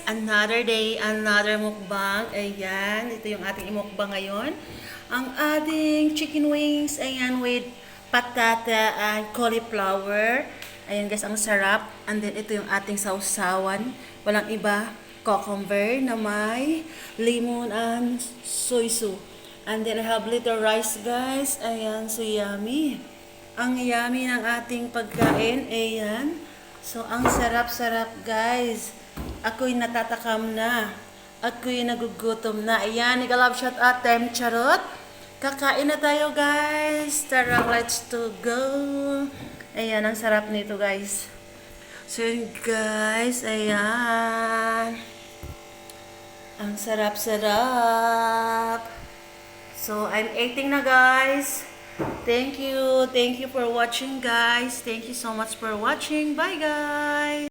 Another day, another mukbang. Ayan, ito yung ating imukbang ngayon. Ang ating chicken wings, ayan, with patata and cauliflower. Ayan guys, ang sarap. And then ito yung ating sausawan. Walang iba, cucumber na may lemon and soy sauce. And then I have little rice guys. Ayan, so yummy. Ang yummy ng ating pagkain. Ayan. So, ang sarap-sarap guys. Ako'y natatakam na. Ako'y nagugutom na. Ayan, nag-love shot atem. Charot. Kakain na tayo guys. Tara, let's to go. Ayan, ang sarap nito guys. So yun guys, ayan. Ang sarap-sarap. So, I'm eating na guys. Thank you. Thank you for watching guys. Thank you so much for watching. Bye guys.